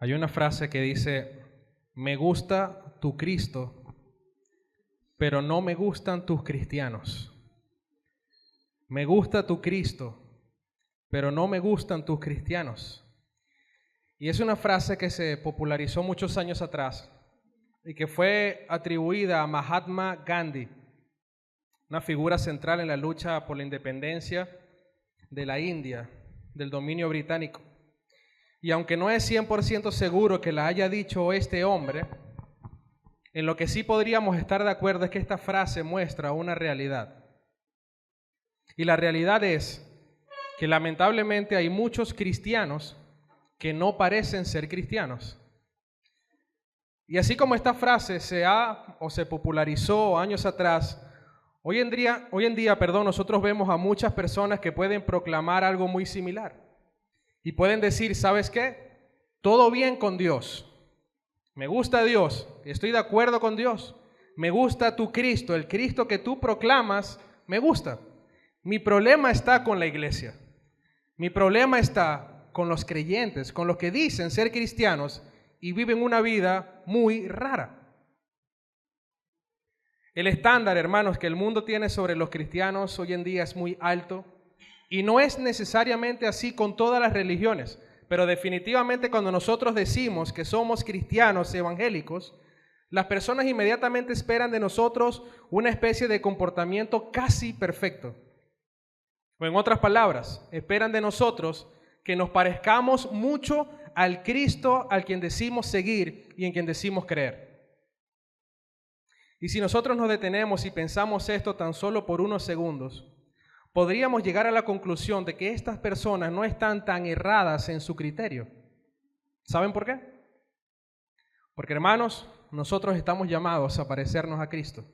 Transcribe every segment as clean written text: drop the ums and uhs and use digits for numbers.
Hay una frase que dice, me gusta tu Cristo, pero no me gustan tus cristianos. Me gusta tu Cristo, pero no me gustan tus cristianos. Y es una frase que se popularizó muchos años atrás y que fue atribuida a Mahatma Gandhi, una figura central en la lucha por la independencia de la India, del dominio británico. Y aunque no es 100% seguro que la haya dicho este hombre, en lo que sí podríamos estar de acuerdo es que esta frase muestra una realidad. Y la realidad es que lamentablemente hay muchos cristianos que no parecen ser cristianos. Y así como esta frase se popularizó años atrás, hoy en día, nosotros vemos a muchas personas que pueden proclamar algo muy similar. Y pueden decir, ¿sabes qué? Todo bien con Dios. Me gusta Dios, estoy de acuerdo con Dios. Me gusta tu Cristo, el Cristo que tú proclamas, me gusta. Mi problema está con la iglesia. Mi problema está con los creyentes, con los que dicen ser cristianos y viven una vida muy rara. El estándar, hermanos, que el mundo tiene sobre los cristianos hoy en día es muy alto y no es necesariamente así con todas las religiones, pero definitivamente cuando nosotros decimos que somos cristianos evangélicos, las personas inmediatamente esperan de nosotros una especie de comportamiento casi perfecto. O en otras palabras, esperan de nosotros que nos parezcamos mucho al Cristo al quien decimos seguir y en quien decimos creer. Y si nosotros nos detenemos y pensamos esto tan solo por unos segundos, podríamos llegar a la conclusión de que estas personas no están tan erradas en su criterio. ¿Saben por qué? Porque, hermanos, nosotros estamos llamados a parecernos a Cristo.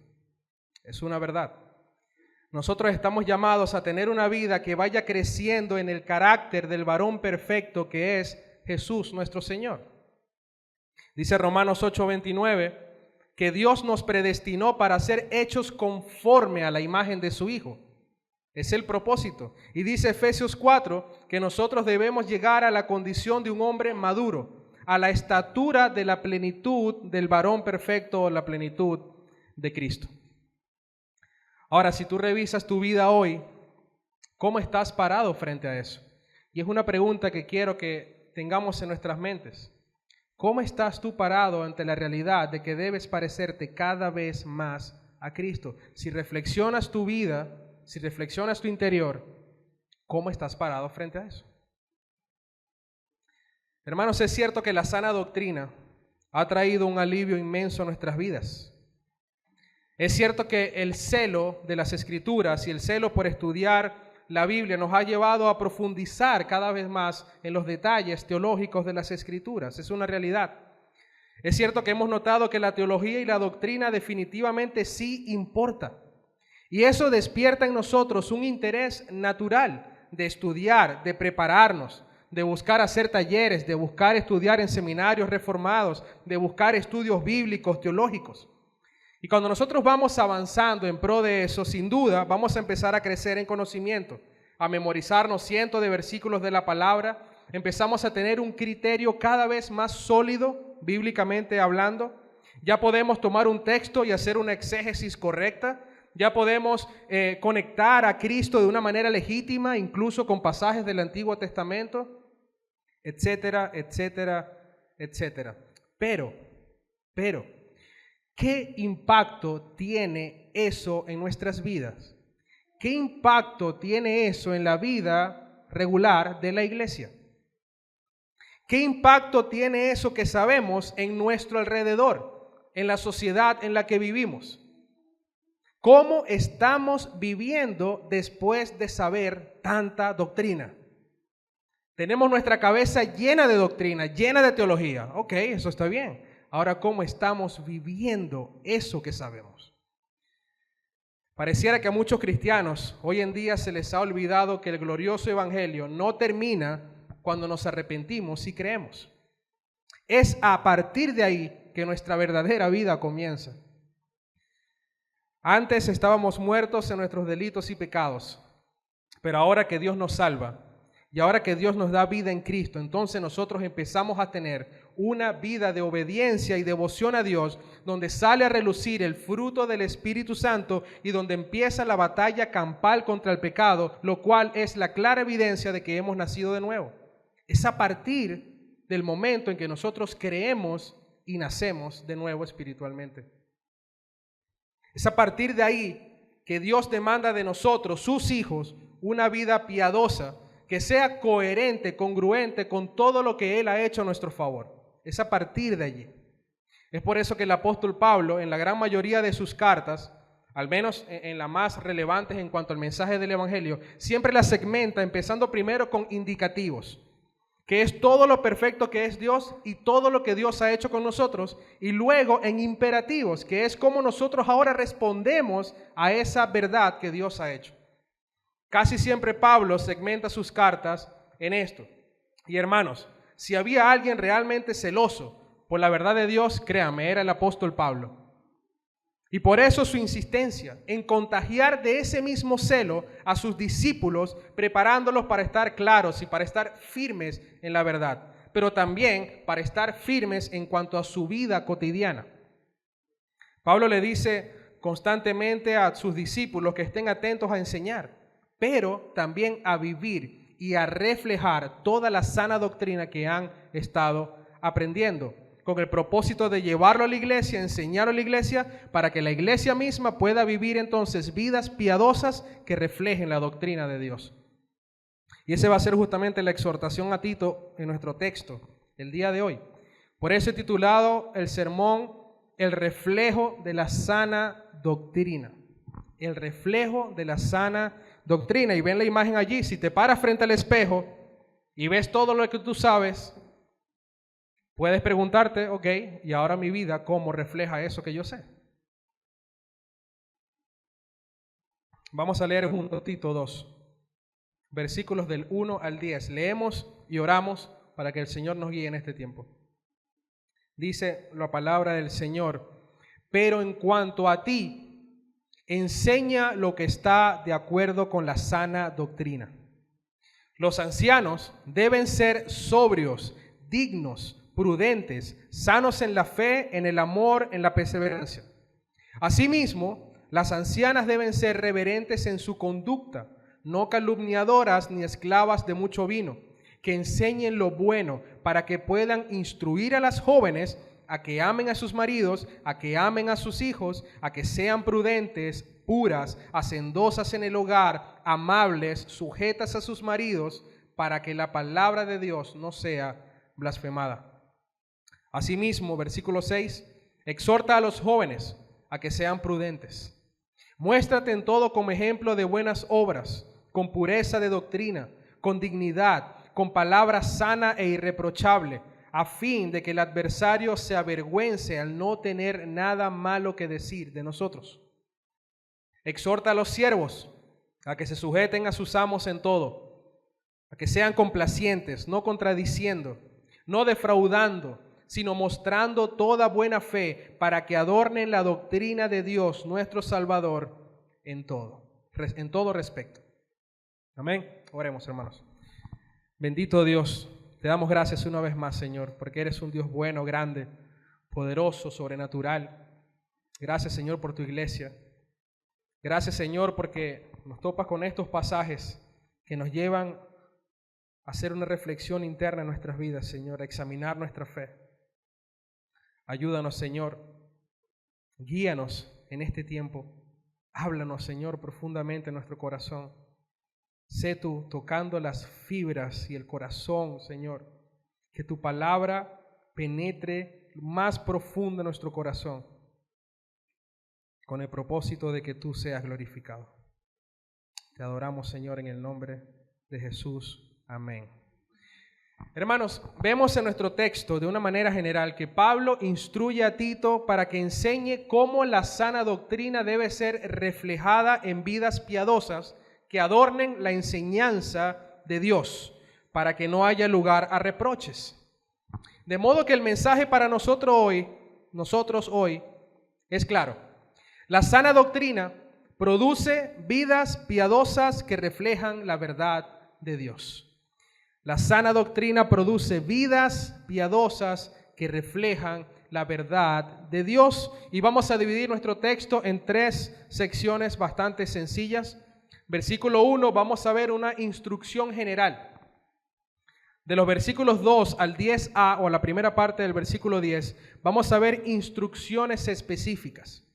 Es una verdad. Nosotros estamos llamados a tener una vida que vaya creciendo en el carácter del varón perfecto que es Jesús nuestro Señor. Dice Romanos 8:29 que Dios nos predestinó para ser hechos conforme a la imagen de su Hijo. Es el propósito. Y dice Efesios 4 que nosotros debemos llegar a la condición de un hombre maduro, a la estatura de la plenitud del varón perfecto o la plenitud de Cristo. Ahora, si tú revisas tu vida hoy, ¿cómo estás parado frente a eso? Y es una pregunta que quiero que tengamos en nuestras mentes. ¿Cómo estás tú parado ante la realidad de que debes parecerte cada vez más a Cristo? Si reflexionas tu vida, si reflexionas tu interior, ¿cómo estás parado frente a eso? Hermanos, es cierto que la sana doctrina ha traído un alivio inmenso a nuestras vidas. Es cierto que el celo de las Escrituras y el celo por estudiar la Biblia nos ha llevado a profundizar cada vez más en los detalles teológicos de las Escrituras. Es una realidad. Es cierto que hemos notado que la teología y la doctrina definitivamente sí importa. Y eso despierta en nosotros un interés natural de estudiar, de prepararnos, de buscar hacer talleres, de buscar estudiar en seminarios reformados, de buscar estudios bíblicos, teológicos. Y cuando nosotros vamos avanzando en pro de eso, sin duda, vamos a empezar a crecer en conocimiento, a memorizarnos cientos de versículos de la palabra, empezamos a tener un criterio cada vez más sólido, bíblicamente hablando. Ya podemos tomar un texto y hacer una exégesis correcta, ya podemos conectar a Cristo de una manera legítima, incluso con pasajes del Antiguo Testamento, etcétera, etcétera, etcétera. Pero, ¿qué impacto tiene eso en nuestras vidas? ¿Qué impacto tiene eso en la vida regular de la iglesia? ¿Qué impacto tiene eso que sabemos en nuestro alrededor, en la sociedad en la que vivimos? ¿Cómo estamos viviendo después de saber tanta doctrina? Tenemos nuestra cabeza llena de doctrina, llena de teología. Ok, eso está bien. Ahora, ¿cómo estamos viviendo eso que sabemos? Pareciera que a muchos cristianos hoy en día se les ha olvidado que el glorioso evangelio no termina cuando nos arrepentimos y creemos. Es a partir de ahí que nuestra verdadera vida comienza. Antes estábamos muertos en nuestros delitos y pecados, pero ahora que Dios nos salva, Y ahora que Dios nos da vida en Cristo, entonces nosotros empezamos a tener una vida de obediencia y devoción a Dios, donde sale a relucir el fruto del Espíritu Santo y donde empieza la batalla campal contra el pecado, lo cual es la clara evidencia de que hemos nacido de nuevo. Es a partir del momento en que nosotros creemos y nacemos de nuevo espiritualmente. Es a partir de ahí que Dios demanda de nosotros, sus hijos, una vida piadosa, que sea coherente, congruente con todo lo que Él ha hecho a nuestro favor. Es a partir de allí. Es por eso que el apóstol Pablo, en la gran mayoría de sus cartas, al menos en las más relevantes en cuanto al mensaje del Evangelio, siempre las segmenta empezando primero con indicativos, que es todo lo perfecto que es Dios y todo lo que Dios ha hecho con nosotros, y luego en imperativos, que es cómo nosotros ahora respondemos a esa verdad que Dios ha hecho. Casi siempre Pablo segmenta sus cartas en esto. Y hermanos, si había alguien realmente celoso por la verdad de Dios, créame, era el apóstol Pablo. Y por eso su insistencia en contagiar de ese mismo celo a sus discípulos, preparándolos para estar claros y para estar firmes en la verdad, pero también para estar firmes en cuanto a su vida cotidiana. Pablo le dice constantemente a sus discípulos que estén atentos a enseñar, pero también a vivir y a reflejar toda la sana doctrina que han estado aprendiendo, con el propósito de llevarlo a la iglesia, enseñarlo a la iglesia, para que la iglesia misma pueda vivir entonces vidas piadosas que reflejen la doctrina de Dios. Y esa va a ser justamente la exhortación a Tito en nuestro texto el día de hoy. Por eso he titulado el sermón El reflejo de la sana doctrina. El reflejo de la sana doctrina. Y ven la imagen allí. Si te paras frente al espejo y ves todo lo que tú sabes, puedes preguntarte, ok, ¿y ahora mi vida cómo refleja eso que yo sé? Vamos a leer juntos Tito 2, versículos del 1 al 10. Leemos y oramos para que el Señor nos guíe en este tiempo. Dice la palabra del Señor: pero en cuanto a ti, enseña lo que está de acuerdo con la sana doctrina. Los ancianos deben ser sobrios, dignos, prudentes, sanos en la fe, en el amor, en la perseverancia. Asimismo, las ancianas deben ser reverentes en su conducta, no calumniadoras ni esclavas de mucho vino, que enseñen lo bueno para que puedan instruir a las jóvenes a que amen a sus maridos, a que amen a sus hijos, a que sean prudentes, puras, hacendosas en el hogar, amables, sujetas a sus maridos, para que la palabra de Dios no sea blasfemada. Asimismo, versículo 6, exhorta a los jóvenes a que sean prudentes. Muéstrate en todo como ejemplo de buenas obras, con pureza de doctrina, con dignidad, con palabra sana e irreprochable, a fin de que el adversario se avergüence al no tener nada malo que decir de nosotros. Exhorta a los siervos a que se sujeten a sus amos en todo, a que sean complacientes, no contradiciendo, no defraudando, sino mostrando toda buena fe, para que adornen la doctrina de Dios nuestro Salvador en todo respecto. Amén. Oremos, hermanos. Bendito Dios, te damos gracias una vez más, Señor, porque eres un Dios bueno, grande, poderoso, sobrenatural. Gracias, Señor, por tu iglesia. Gracias, Señor, porque nos topas con estos pasajes que nos llevan a hacer una reflexión interna en nuestras vidas, Señor, a examinar nuestra fe. Ayúdanos, Señor. Guíanos en este tiempo. Háblanos, Señor, profundamente en nuestro corazón. Sé tú tocando las fibras y el corazón, Señor. Que tu palabra penetre más profundo en nuestro corazón, con el propósito de que tú seas glorificado. Te adoramos, Señor, en el nombre de Jesús. Amén. Hermanos, vemos en nuestro texto de una manera general que Pablo instruye a Tito para que enseñe cómo la sana doctrina debe ser reflejada en vidas piadosas que adornen la enseñanza de Dios, para que no haya lugar a reproches. De modo que el mensaje para nosotros hoy es claro. La sana doctrina produce vidas piadosas que reflejan la verdad de Dios. La sana doctrina produce vidas piadosas que reflejan la verdad de Dios. Y vamos a dividir nuestro texto en 3 secciones bastante sencillas. Versículo 1, vamos a ver una instrucción general. De los versículos 2 al 10a, o a la primera parte del versículo 10, vamos a ver instrucciones específicas.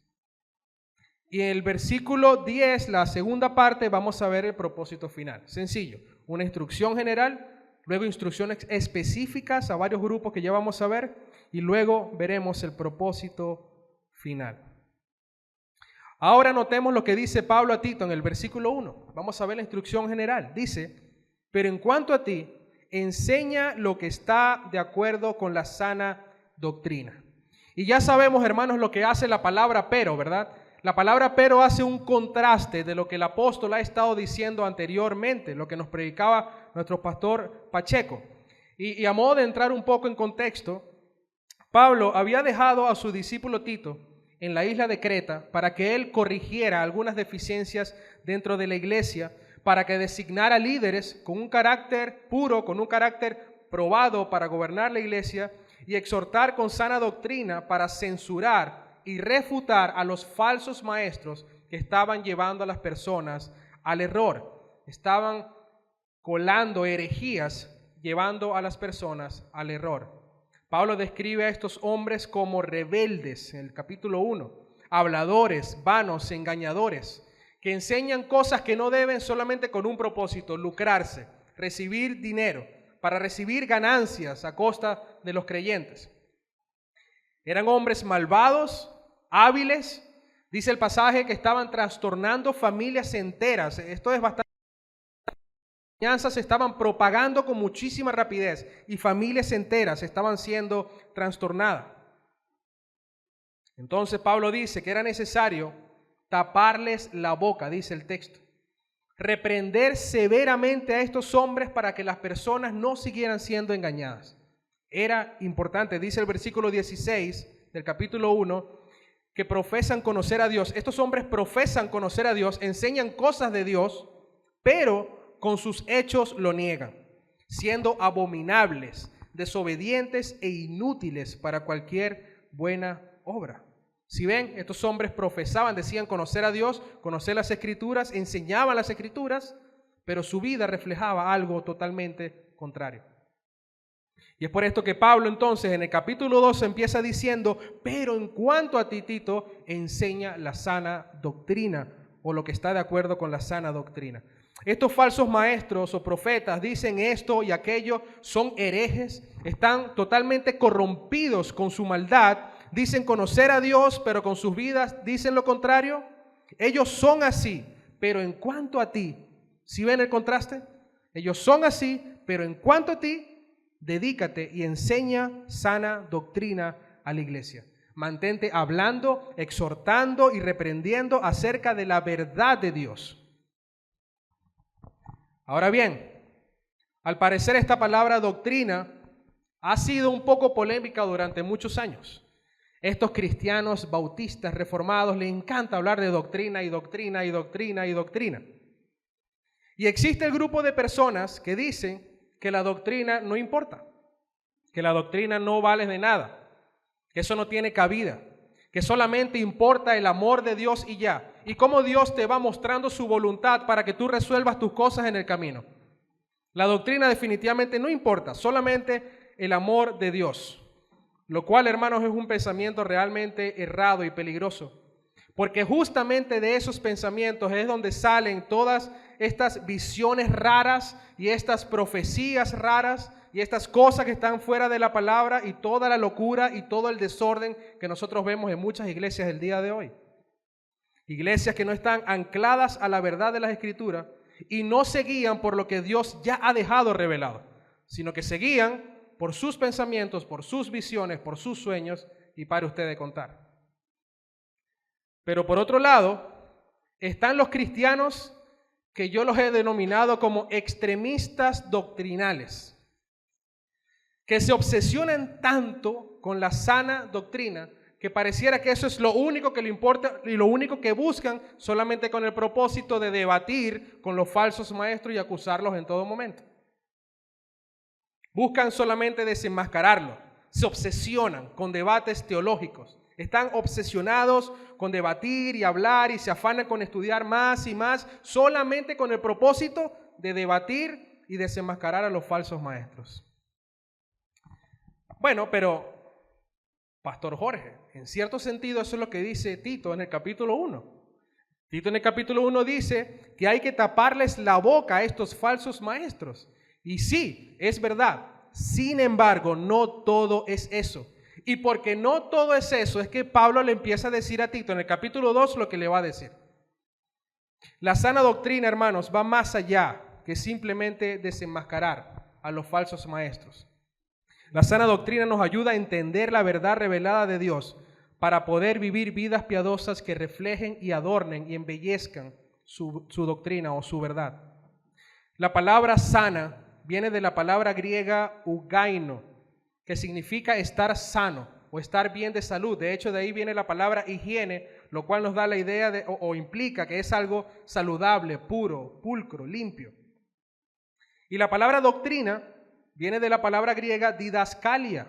Y en el versículo 10, la segunda parte, vamos a ver el propósito final. Sencillo, una instrucción general, luego instrucciones específicas a varios grupos que ya vamos a ver, y luego veremos el propósito final. Ahora notemos lo que dice Pablo a Tito en el versículo 1. Vamos a ver la instrucción general. Dice, pero en cuanto a ti, enseña lo que está de acuerdo con la sana doctrina. Y ya sabemos, hermanos, lo que hace la palabra pero, ¿verdad? La palabra pero hace un contraste de lo que el apóstol ha estado diciendo anteriormente, lo que nos predicaba nuestro pastor Pacheco. Y a modo de entrar un poco en contexto, Pablo había dejado a su discípulo Tito en la isla de Creta para que él corrigiera algunas deficiencias dentro de la iglesia, para que designara líderes con un carácter puro, con un carácter probado para gobernar la iglesia y exhortar con sana doctrina para censurar y refutar a los falsos maestros que estaban llevando a las personas al error. Estaban colando herejías, llevando a las personas al error. Pablo describe a estos hombres como rebeldes en el capítulo 1, habladores, vanos, engañadores, que enseñan cosas que no deben solamente con un propósito, lucrarse, recibir dinero, para recibir ganancias a costa de los creyentes. Eran hombres malvados, hábiles, dice el pasaje que estaban trastornando familias enteras. Esto es bastante. Las enseñanzas se estaban propagando con muchísima rapidez y familias enteras estaban siendo trastornadas. Entonces Pablo dice que era necesario taparles la boca, dice el texto. Reprender severamente a estos hombres para que las personas no siguieran siendo engañadas. Era importante, dice el versículo 16 del capítulo 1, que profesan conocer a Dios. Estos hombres profesan conocer a Dios, enseñan cosas de Dios, pero con sus hechos lo niegan, siendo abominables, desobedientes e inútiles para cualquier buena obra. Si ven, estos hombres profesaban, decían conocer a Dios, conocer las Escrituras, enseñaban las Escrituras, pero su vida reflejaba algo totalmente contrario. Y es por esto que Pablo entonces en el capítulo 2 empieza diciendo, pero en cuanto a ti, Tito, enseña la sana doctrina, o lo que está de acuerdo con la sana doctrina. Estos falsos maestros o profetas dicen esto y aquello, son herejes, están totalmente corrompidos con su maldad. Dicen conocer a Dios, pero con sus vidas dicen lo contrario. Ellos son así, pero en cuanto a ti, ¿sí ven el contraste? Ellos son así, pero en cuanto a ti, dedícate y enseña sana doctrina a la iglesia. Mantente hablando, exhortando y reprendiendo acerca de la verdad de Dios. Ahora bien, al parecer esta palabra doctrina ha sido un poco polémica durante muchos años. Estos cristianos bautistas reformados les encanta hablar de doctrina y doctrina y doctrina y doctrina. Y existe el grupo de personas que dicen que la doctrina no importa, que la doctrina no vale de nada, que eso no tiene cabida, que solamente importa el amor de Dios y ya. Y cómo Dios te va mostrando su voluntad para que tú resuelvas tus cosas en el camino. La doctrina definitivamente no importa, solamente el amor de Dios. Lo cual, hermanos, es un pensamiento realmente errado y peligroso. Porque justamente de esos pensamientos es donde salen todas estas visiones raras y estas profecías raras y estas cosas que están fuera de la palabra y toda la locura y todo el desorden que nosotros vemos en muchas iglesias del día de hoy. Iglesias que no están ancladas a la verdad de las Escrituras y no se guían por lo que Dios ya ha dejado revelado, sino que se guían por sus pensamientos, por sus visiones, por sus sueños y para usted de contar. Pero por otro lado, están los cristianos que yo los he denominado como extremistas doctrinales, que se obsesionan tanto con la sana doctrina que pareciera que eso es lo único que le importa y lo único que buscan solamente con el propósito de debatir con los falsos maestros y acusarlos en todo momento. Buscan solamente desenmascararlo. Se obsesionan con debates teológicos. Están obsesionados con debatir y hablar y se afanan con estudiar más y más solamente con el propósito de debatir y desenmascarar a los falsos maestros. Bueno, pero, Pastor Jorge, en cierto sentido eso es lo que dice Tito en el capítulo 1. Tito en el capítulo 1 dice que hay que taparles la boca a estos falsos maestros. Y sí, es verdad. Sin embargo, no todo es eso. Y porque no todo es eso, es que Pablo le empieza a decir a Tito en el capítulo 2 lo que le va a decir. La sana doctrina, hermanos, va más allá que simplemente desenmascarar a los falsos maestros. La sana doctrina nos ayuda a entender la verdad revelada de Dios para poder vivir vidas piadosas que reflejen y adornen y embellezcan su doctrina o su verdad. La palabra sana viene de la palabra griega ugaino, que significa estar sano o estar bien de salud. De hecho, de ahí viene la palabra higiene, lo cual nos da la idea de, o implica que es algo saludable, puro, pulcro, limpio. Y la palabra doctrina viene de la palabra griega didaskalia,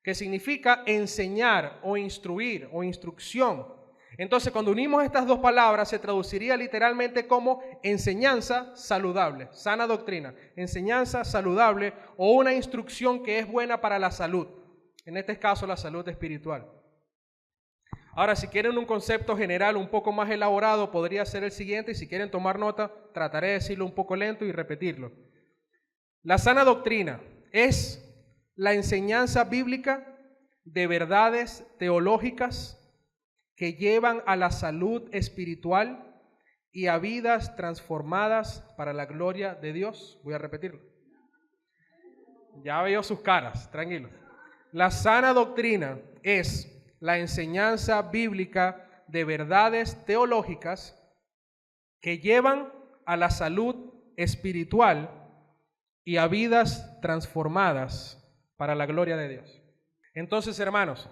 que significa enseñar o instruir o instrucción. Entonces, cuando unimos estas dos palabras, se traduciría literalmente como enseñanza saludable, sana doctrina, enseñanza saludable o una instrucción que es buena para la salud, en este caso la salud espiritual. Ahora, si quieren un concepto general un poco más elaborado, podría ser el siguiente, y si quieren tomar nota, trataré de decirlo un poco lento y repetirlo. La sana doctrina es la enseñanza bíblica de verdades teológicas que llevan a la salud espiritual y a vidas transformadas para la gloria de Dios. Voy a repetirlo. Ya veo sus caras, tranquilos. La sana doctrina es la enseñanza bíblica de verdades teológicas que llevan a la salud espiritual y a vidas transformadas para la gloria de Dios. Entonces, hermanos,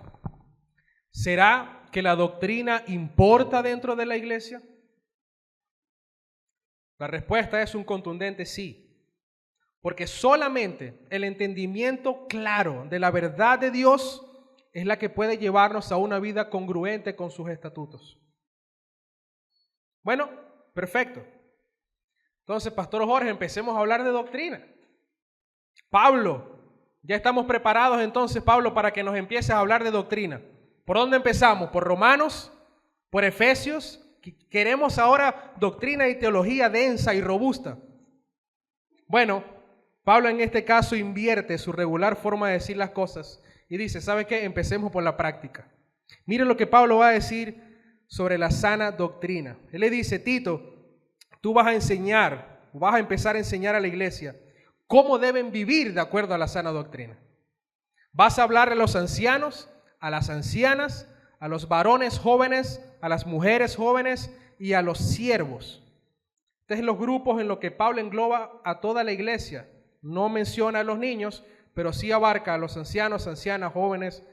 ¿será que la doctrina importa dentro de la iglesia? La respuesta es un contundente sí, porque solamente el entendimiento claro de la verdad de Dios es la que puede llevarnos a una vida congruente con sus estatutos. Bueno, perfecto. Entonces, Pastor Jorge, empecemos a hablar de doctrina. Pablo, ya estamos preparados entonces, Pablo, para que nos empieces a hablar de doctrina. ¿Por dónde empezamos? ¿Por Romanos? ¿Por Efesios? ¿Queremos ahora doctrina y teología densa y robusta? Bueno, Pablo en este caso invierte su regular forma de decir las cosas y dice, ¿sabe qué? Empecemos por la práctica. Miren lo que Pablo va a decir sobre la sana doctrina. Él le dice, Tito, tú vas a enseñar, vas a empezar a enseñar a la iglesia cómo deben vivir de acuerdo a la sana doctrina. Vas a hablar a los ancianos, a las ancianas, a los varones jóvenes, a las mujeres jóvenes y a los siervos. Estos son los grupos en los que Pablo engloba a toda la iglesia. No menciona a los niños, pero sí abarca a los ancianos, ancianas, jóvenes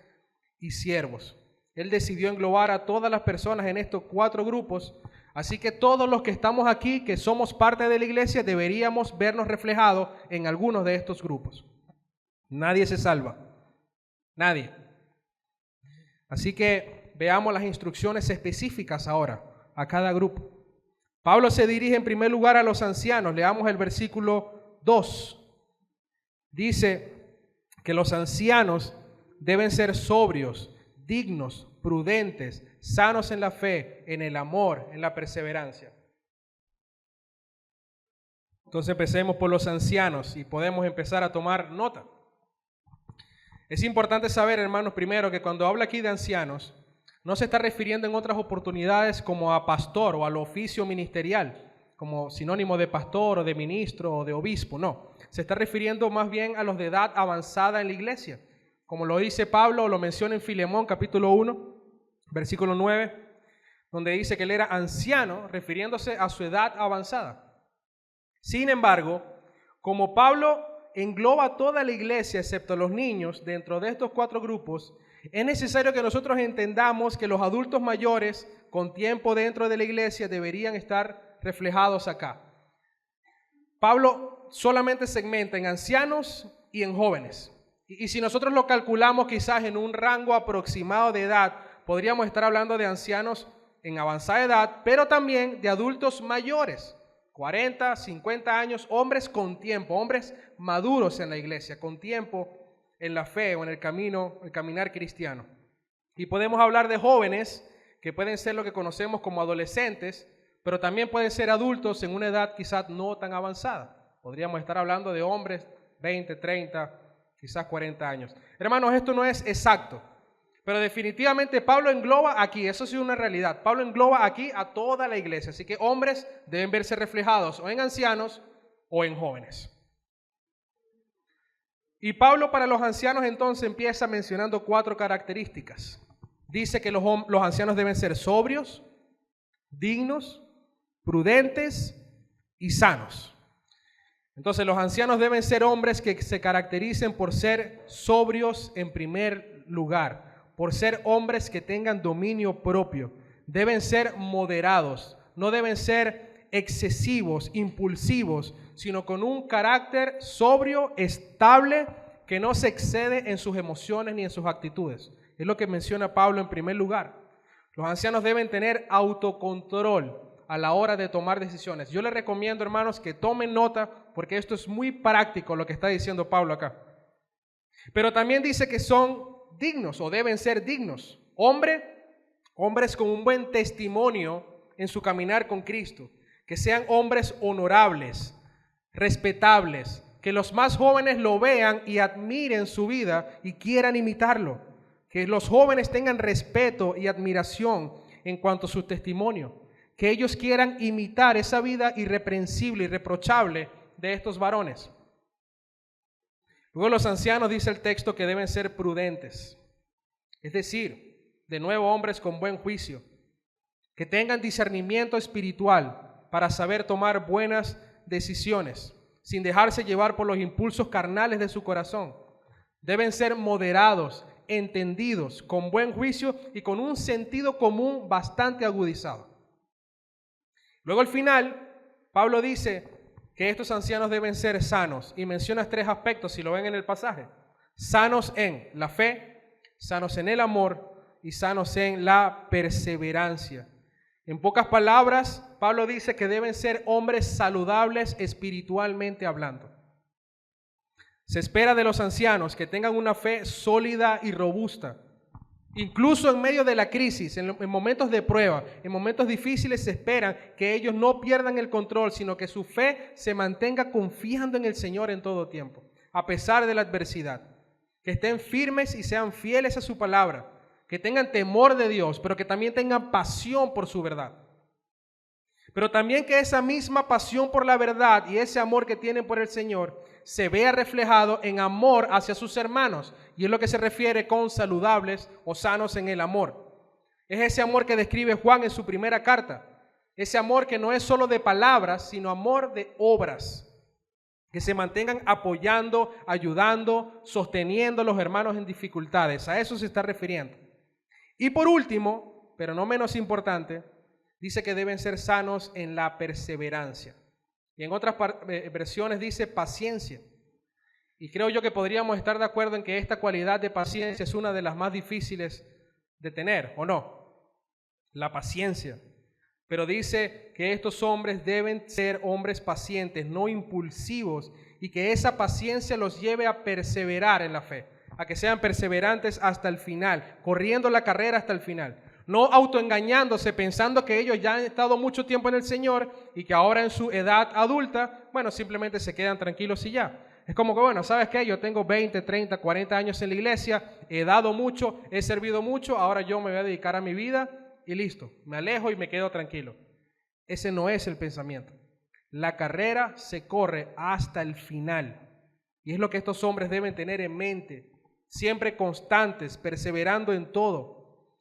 y siervos. Él decidió englobar a todas las personas en estos 4 grupos, así que todos los que estamos aquí, que somos parte de la iglesia, deberíamos vernos reflejados en algunos de estos grupos. Nadie se salva, nadie. Así que veamos las instrucciones específicas ahora a cada grupo. Pablo se dirige en primer lugar a los ancianos. Leamos el versículo 2. Dice que los ancianos deben ser sobrios, dignos, prudentes, sanos en la fe, en el amor, en la perseverancia. Entonces empecemos por los ancianos y podemos empezar a tomar nota. Es importante saber, hermanos, primero que cuando habla aquí de ancianos, no se está refiriendo en otras oportunidades como a pastor o al oficio ministerial, como sinónimo de pastor o de ministro o de obispo, no. Se está refiriendo más bien a los de edad avanzada en la iglesia, como lo dice Pablo o lo menciona en Filemón capítulo 1, versículo 9, donde dice que él era anciano, refiriéndose a su edad avanzada. Sin embargo, como Pablo engloba a toda la iglesia, excepto los niños, dentro de estos 4 grupos, es necesario que nosotros entendamos que los adultos mayores con tiempo dentro de la iglesia deberían estar reflejados acá. Pablo solamente segmenta en ancianos y en jóvenes. Y si nosotros lo calculamos quizás en un rango aproximado de edad, podríamos estar hablando de ancianos en avanzada edad, pero también de adultos mayores, 40, 50 años, hombres con tiempo, hombres maduros en la iglesia, con tiempo en la fe o en el camino, el caminar cristiano. Y podemos hablar de jóvenes que pueden ser lo que conocemos como adolescentes, pero también pueden ser adultos en una edad quizás no tan avanzada. Podríamos estar hablando de hombres 20, 30, quizás 40 años. Hermanos, esto no es exacto, pero definitivamente Pablo engloba aquí, eso sí es una realidad, Pablo engloba aquí a toda la iglesia, así que hombres deben verse reflejados o en ancianos o en jóvenes. Y Pablo para los ancianos entonces empieza mencionando 4 características. Dice que los ancianos deben ser sobrios, dignos, prudentes y sanos. Entonces los ancianos deben ser hombres que se caractericen por ser sobrios en primer lugar, por ser hombres que tengan dominio propio. Deben ser moderados, no deben ser excesivos, impulsivos, sino con un carácter sobrio, estable, que no se excede en sus emociones ni en sus actitudes. Es lo que menciona Pablo en primer lugar. Los ancianos deben tener autocontrol a la hora de tomar decisiones. Yo les recomiendo, hermanos, que tomen nota porque esto es muy práctico lo que está diciendo Pablo acá. Pero también dice que son dignos o deben ser dignos. Hombres con un buen testimonio en su caminar con Cristo. Que sean hombres honorables, respetables, que los más jóvenes lo vean y admiren su vida y quieran imitarlo. Que los jóvenes tengan respeto y admiración en cuanto a su testimonio. Que ellos quieran imitar esa vida irreprensible, irreprochable de estos varones. Luego los ancianos, dice el texto, que deben ser prudentes. Es decir, de nuevo hombres con buen juicio. Que tengan discernimiento espiritual para saber tomar buenas decisiones, sin dejarse llevar por los impulsos carnales de su corazón. Deben ser moderados, entendidos, con buen juicio y con un sentido común bastante agudizado. Luego al final, Pablo dice que estos ancianos deben ser sanos y menciona 3 aspectos, si lo ven en el pasaje. Sanos en la fe, sanos en el amor y sanos en la perseverancia. En pocas palabras, Pablo dice que deben ser hombres saludables espiritualmente hablando. Se espera de los ancianos que tengan una fe sólida y robusta. Incluso en medio de la crisis, en momentos de prueba, en momentos difíciles, se espera que ellos no pierdan el control, sino que su fe se mantenga confiando en el Señor en todo tiempo, a pesar de la adversidad. Que estén firmes y sean fieles a su palabra, que tengan temor de Dios, pero que también tengan pasión por su verdad. Pero también que esa misma pasión por la verdad y ese amor que tienen por el Señor se vea reflejado en amor hacia sus hermanos. Y es lo que se refiere con saludables o sanos en el amor. Es ese amor que describe Juan en su primera carta. Ese amor que no es solo de palabras, sino amor de obras. Que se mantengan apoyando, ayudando, sosteniendo a los hermanos en dificultades. A eso se está refiriendo. Y por último, pero no menos importante, dice que deben ser sanos en la perseverancia. Y en otras versiones dice paciencia. Y creo yo que podríamos estar de acuerdo en que esta cualidad de paciencia es una de las más difíciles de tener, ¿o no? La paciencia. Pero dice que estos hombres deben ser hombres pacientes, no impulsivos, y que esa paciencia los lleve a perseverar en la fe, a que sean perseverantes hasta el final, corriendo la carrera hasta el final. No autoengañándose pensando que ellos ya han estado mucho tiempo en el Señor y que ahora en su edad adulta, bueno, simplemente se quedan tranquilos y ya. Es como que, bueno, ¿sabes qué? Yo tengo 20, 30, 40 años en la iglesia, he dado mucho, he servido mucho, ahora yo me voy a dedicar a mi vida y listo, me alejo y me quedo tranquilo. Ese no es el pensamiento. La carrera se corre hasta el final. Y es lo que estos hombres deben tener en mente, siempre constantes, perseverando en todo,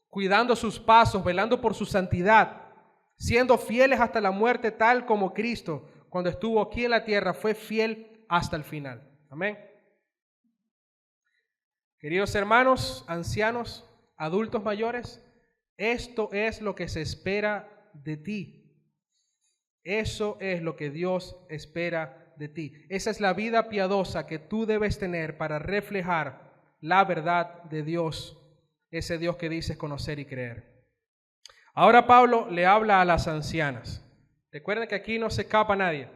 cuidando sus pasos, velando por su santidad, siendo fieles hasta la muerte, tal como Cristo, cuando estuvo aquí en la tierra, fue fiel hasta el final. Amén. Queridos hermanos, ancianos, adultos mayores, esto es lo que se espera de ti. Eso es lo que Dios espera de ti. Esa es la vida piadosa que tú debes tener para reflejar la verdad de Dios, ese Dios que dices conocer y creer. Ahora Pablo le habla a las ancianas. Recuerden que aquí no se escapa nadie.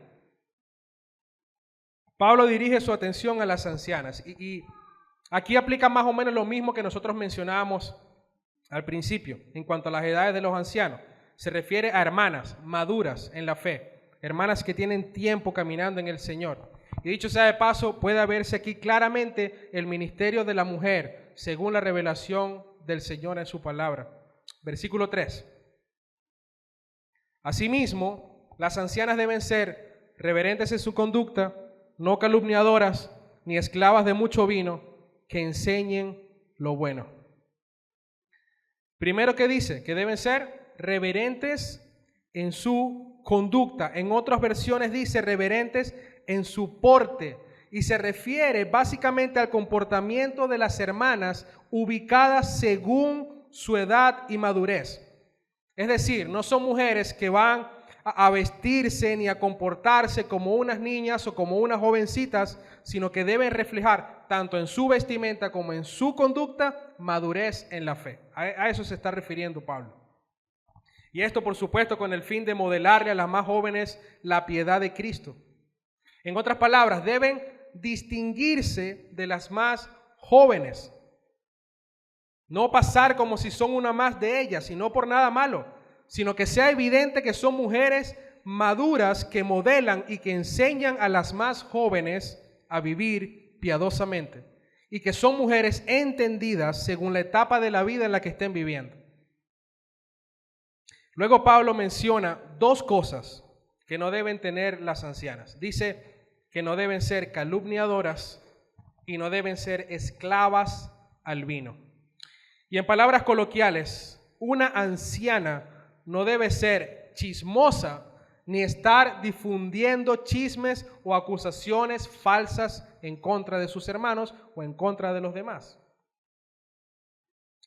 Pablo dirige su atención a las ancianas y aquí aplica más o menos lo mismo que nosotros mencionábamos al principio en cuanto a las edades de los ancianos. Se refiere a hermanas maduras en la fe, hermanas que tienen tiempo caminando en el Señor. Y dicho sea de paso, puede verse aquí claramente el ministerio de la mujer según la revelación del Señor en su palabra. Versículo 3. Asimismo, las ancianas deben ser reverentes en su conducta, no calumniadoras, ni esclavas de mucho vino, que enseñen lo bueno. Primero, ¿qué dice? Que deben ser reverentes en su conducta. En otras versiones dice reverentes en su porte. Y se refiere básicamente al comportamiento de las hermanas ubicadas según su edad y madurez. Es decir, no son mujeres que van a vestirse ni a comportarse como unas niñas o como unas jovencitas, sino que deben reflejar tanto en su vestimenta como en su conducta madurez en la fe. A eso se está refiriendo Pablo. Y esto, por supuesto, con el fin de modelarle a las más jóvenes la piedad de Cristo. En otras palabras, deben distinguirse de las más jóvenes. No pasar como si son una más de ellas, y no por nada malo, sino que sea evidente que son mujeres maduras que modelan y que enseñan a las más jóvenes a vivir piadosamente y que son mujeres entendidas según la etapa de la vida en la que estén viviendo. Luego Pablo menciona dos cosas que no deben tener las ancianas. Dice que no deben ser calumniadoras y no deben ser esclavas al vino. Y en palabras coloquiales, una anciana no debe ser chismosa ni estar difundiendo chismes o acusaciones falsas en contra de sus hermanos o en contra de los demás.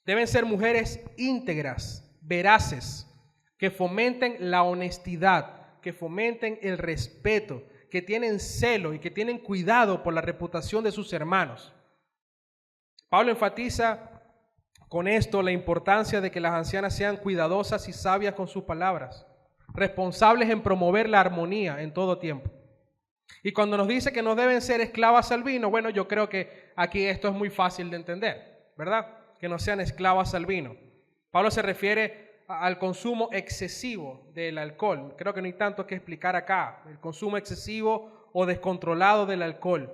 Deben ser mujeres íntegras, veraces, que fomenten la honestidad, que fomenten el respeto, que tienen celo y que tienen cuidado por la reputación de sus hermanos. Pablo enfatiza con esto la importancia de que las ancianas sean cuidadosas y sabias con sus palabras, responsables en promover la armonía en todo tiempo. Y cuando nos dice que no deben ser esclavas al vino, bueno, yo creo que aquí esto es muy fácil de entender, ¿verdad? Que no sean esclavas al vino. Pablo se refiere al consumo excesivo del alcohol. Creo que no hay tanto que explicar acá. El consumo excesivo o descontrolado del alcohol.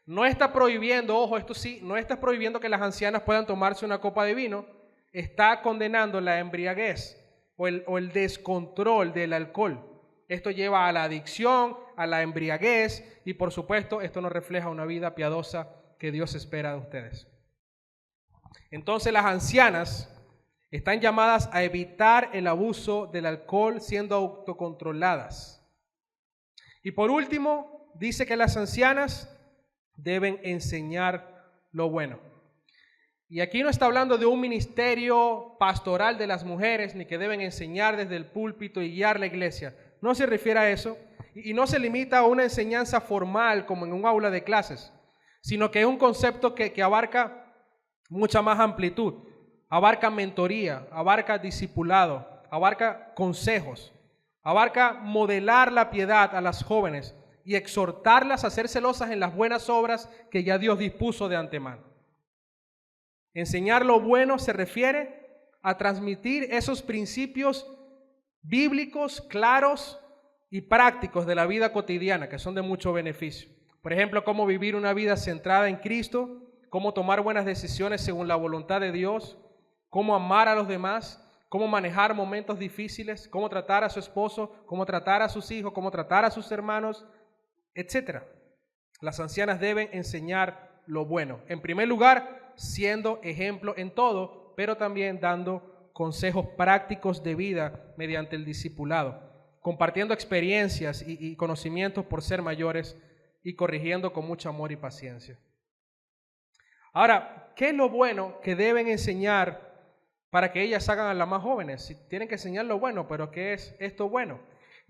No está prohibiendo, ojo, esto sí, no está prohibiendo que las ancianas puedan tomarse una copa de vino. Está condenando la embriaguez o el descontrol del alcohol. Esto lleva a la adicción, a la embriaguez y por supuesto esto no refleja una vida piadosa que Dios espera de ustedes. Entonces las ancianas están llamadas a evitar el abuso del alcohol siendo autocontroladas. Y por último, dice que las ancianas deben enseñar lo bueno. Y aquí no está hablando de un ministerio pastoral de las mujeres, ni que deben enseñar desde el púlpito y guiar la iglesia. No se refiere a eso. Y no se limita a una enseñanza formal como en un aula de clases, sino que es un concepto que abarca mucha más amplitud. Abarca mentoría, abarca discipulado, abarca consejos, abarca modelar la piedad a las jóvenes y exhortarlas a ser celosas en las buenas obras que ya Dios dispuso de antemano. Enseñar lo bueno se refiere a transmitir esos principios bíblicos claros y prácticos de la vida cotidiana que son de mucho beneficio. Por ejemplo, cómo vivir una vida centrada en Cristo, cómo tomar buenas decisiones según la voluntad de Dios, cómo amar a los demás, cómo manejar momentos difíciles, cómo tratar a su esposo, cómo tratar a sus hijos, cómo tratar a sus hermanos, etc. Las ancianas deben enseñar lo bueno. En primer lugar, siendo ejemplo en todo, pero también dando consejos prácticos de vida mediante el discipulado, compartiendo experiencias y conocimientos por ser mayores y corrigiendo con mucho amor y paciencia. Ahora, ¿qué es lo bueno que deben enseñar para que ellas hagan a las más jóvenes? Si tienen que enseñar lo bueno, pero ¿qué es esto bueno?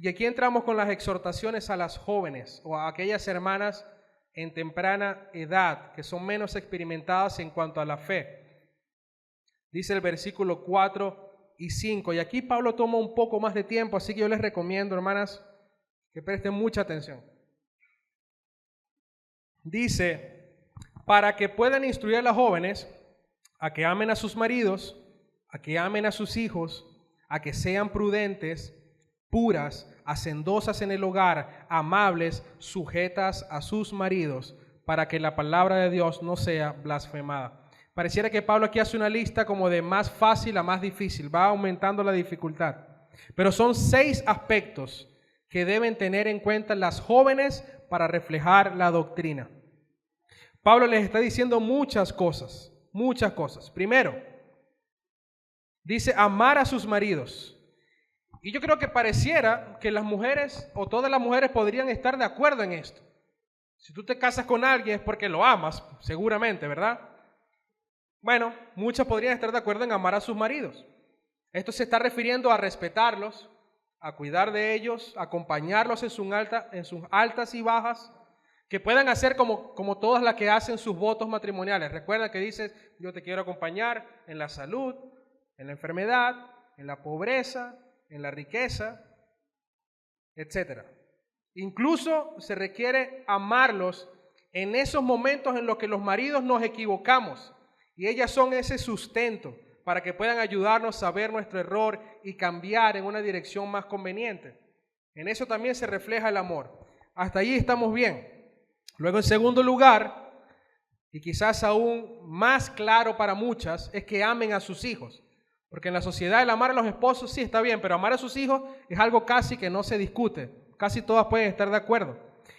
Y aquí entramos con las exhortaciones a las jóvenes o a aquellas hermanas en temprana edad que son menos experimentadas en cuanto a la fe. Dice el versículo 4 y 5. Y aquí Pablo toma un poco más de tiempo, así que yo les recomiendo, hermanas, que presten mucha atención. Dice, para que puedan instruir a las jóvenes a que amen a sus maridos, a que amen a sus hijos, a que sean prudentes, puras, hacendosas en el hogar, amables, sujetas a sus maridos, para que la palabra de Dios no sea blasfemada. Pareciera que Pablo aquí hace una lista como de más fácil a más difícil, va aumentando la dificultad. Pero son 6 aspectos que deben tener en cuenta las jóvenes para reflejar la doctrina. Pablo les está diciendo muchas cosas, muchas cosas. Primero, dice amar a sus maridos. Y yo creo que pareciera que las mujeres o todas las mujeres podrían estar de acuerdo en esto. Si tú te casas con alguien es porque lo amas, seguramente, ¿verdad? Bueno, muchas podrían estar de acuerdo en amar a sus maridos. Esto se está refiriendo a respetarlos, a cuidar de ellos, a acompañarlos en sus altas y bajas, que puedan hacer como todas las que hacen sus votos matrimoniales. Recuerda que dices, yo te quiero acompañar en la salud, en la enfermedad, en la pobreza, en la riqueza, etc. Incluso se requiere amarlos en esos momentos en los que los maridos nos equivocamos y ellas son ese sustento para que puedan ayudarnos a ver nuestro error y cambiar en una dirección más conveniente. En eso también se refleja el amor. Hasta allí estamos bien. Luego, en segundo lugar, y quizás aún más claro para muchas, es que amen a sus hijos. Porque en la sociedad el amar a los esposos sí está bien, pero amar a sus hijos es algo casi que no se discute. Casi todas pueden estar de acuerdo.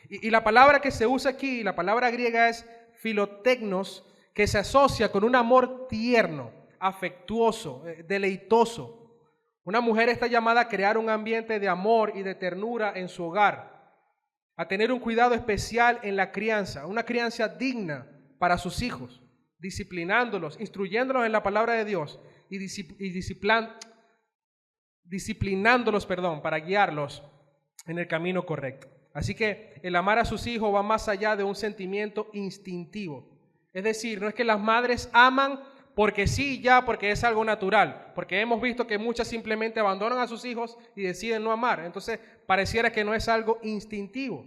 Y la palabra que se usa aquí, la palabra griega es philoteknos, que se asocia con un amor tierno, afectuoso, deleitoso. Una mujer está llamada a crear un ambiente de amor y de ternura en su hogar, a tener un cuidado especial en la crianza, una crianza digna para sus hijos, disciplinándolos, instruyéndolos en la palabra de Dios y disciplinándolos, para guiarlos en el camino correcto. Así que el amar a sus hijos va más allá de un sentimiento instintivo. Es decir, no es que las madres aman porque sí, ya, porque es algo natural, porque hemos visto que muchas simplemente abandonan a sus hijos y deciden no amar. Entonces, pareciera que no es algo instintivo.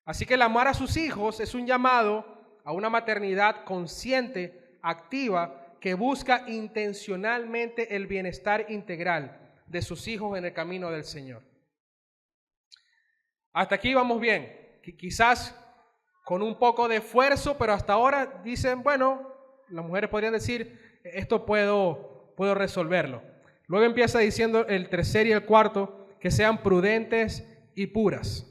Así que el amar a sus hijos es un llamado a una maternidad consciente, activa, que busca intencionalmente el bienestar integral de sus hijos en el camino del Señor. Hasta aquí vamos bien, quizás con un poco de esfuerzo, pero hasta ahora dicen, bueno, las mujeres podrían decir, esto puedo resolverlo. Luego empieza diciendo el tercer y el cuarto, que sean prudentes y puras.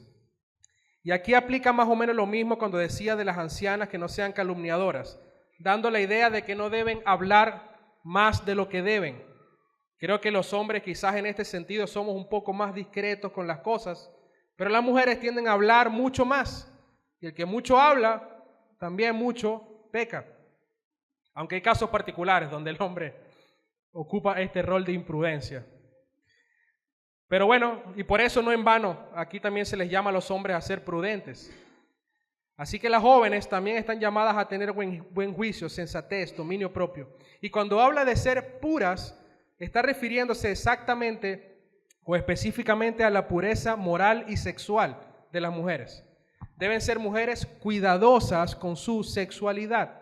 Y aquí aplica más o menos lo mismo cuando decía de las ancianas que no sean calumniadoras, dando la idea de que no deben hablar más de lo que deben. Creo que los hombres quizás en este sentido somos un poco más discretos con las cosas, pero las mujeres tienden a hablar mucho más. Y el que mucho habla, también mucho peca. Aunque hay casos particulares donde el hombre ocupa este rol de imprudencia. Pero bueno, y por eso no en vano, aquí también se les llama a los hombres a ser prudentes. Así que las jóvenes también están llamadas a tener buen juicio, sensatez, dominio propio. Y cuando habla de ser puras, está refiriéndose exactamente o específicamente a la pureza moral y sexual de las mujeres. Deben ser mujeres cuidadosas con su sexualidad,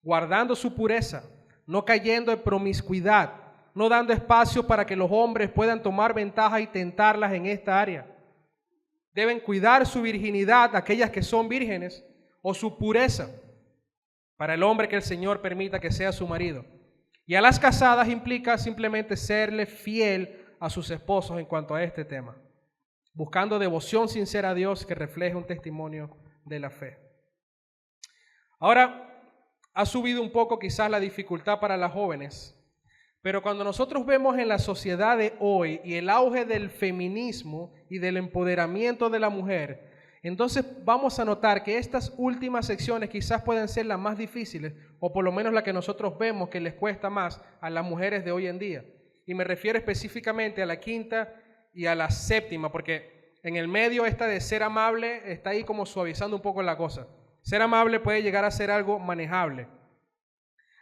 guardando su pureza, no cayendo en promiscuidad, no dando espacio para que los hombres puedan tomar ventaja y tentarlas en esta área. Deben cuidar su virginidad, aquellas que son vírgenes, o su pureza, para el hombre que el Señor permita que sea su marido. Y a las casadas implica simplemente serle fiel a sus esposos en cuanto a este tema, buscando devoción sincera a Dios que refleje un testimonio de la fe. Ahora, ha subido un poco quizás la dificultad para las jóvenes, pero cuando nosotros vemos en la sociedad de hoy y el auge del feminismo y del empoderamiento de la mujer, entonces vamos a notar que estas últimas secciones quizás pueden ser las más difíciles, o por lo menos las que nosotros vemos que les cuesta más a las mujeres de hoy en día. Y me refiero específicamente a la quinta y a la séptima, porque en el medio esta de ser amable está ahí como suavizando un poco la cosa. Ser amable puede llegar a ser algo manejable.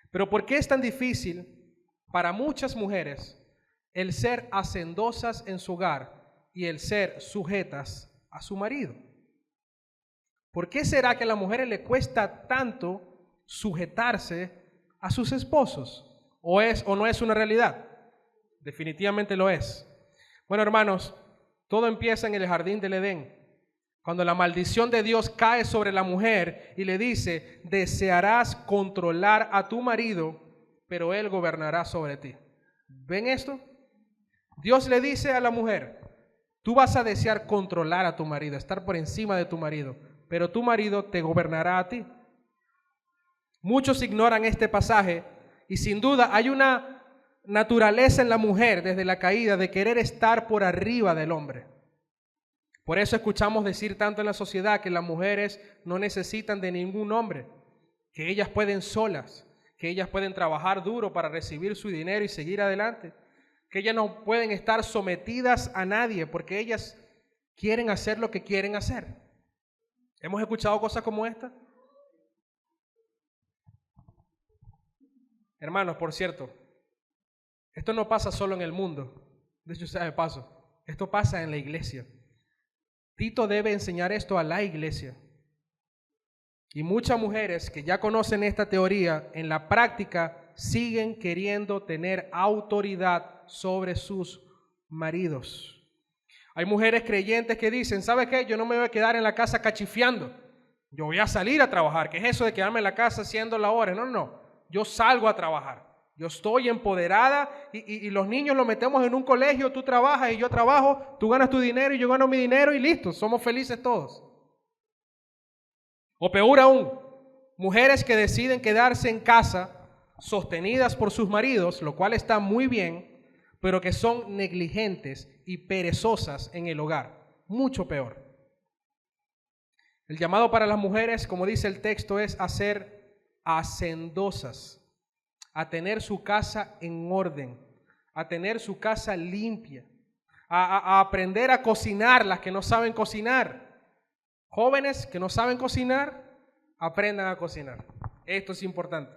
Pero ¿por qué es tan difícil para muchas mujeres el ser hacendosas en su hogar y el ser sujetas a su marido? ¿Por qué será que a las mujeres le cuesta tanto sujetarse a sus esposos? ¿O no es una realidad? Definitivamente lo es. Bueno, hermanos, todo empieza en el jardín del Edén, cuando la maldición de Dios cae sobre la mujer y le dice: desearás controlar a tu marido, pero él gobernará sobre ti. ¿Ven esto? Dios le dice a la mujer: tú vas a desear controlar a tu marido, estar por encima de tu marido, pero tu marido te gobernará a ti. Muchos ignoran este pasaje y sin duda hay una naturaleza en la mujer desde la caída de querer estar por arriba del hombre. Por eso escuchamos decir tanto en la sociedad que las mujeres no necesitan de ningún hombre, que ellas pueden solas, que ellas pueden trabajar duro para recibir su dinero y seguir adelante, que ellas no pueden estar sometidas a nadie porque ellas quieren hacer lo que quieren hacer. ¿Hemos escuchado cosas como esta? Hermanos, por cierto, esto no pasa solo en el mundo. De hecho, sea de paso, esto pasa en la iglesia. Tito debe enseñar esto a la iglesia. Y muchas mujeres que ya conocen esta teoría, en la práctica siguen queriendo tener autoridad sobre sus maridos. Hay mujeres creyentes que dicen: ¿sabe qué? Yo no me voy a quedar en la casa cachifiando. Yo voy a salir a trabajar. ¿Qué es eso de quedarme en la casa haciendo labores? No. Yo salgo a trabajar. Yo estoy empoderada y los niños los metemos en un colegio, tú trabajas y yo trabajo, tú ganas tu dinero y yo gano mi dinero y listo, somos felices todos. O peor aún, mujeres que deciden quedarse en casa sostenidas por sus maridos, lo cual está muy bien, pero que son negligentes y perezosas en el hogar, mucho peor. El llamado para las mujeres, como dice el texto, es a ser hacendosas, a tener su casa en orden, a tener su casa limpia, a aprender a cocinar las que no saben cocinar. Jóvenes que no saben cocinar, aprendan a cocinar. Esto es importante.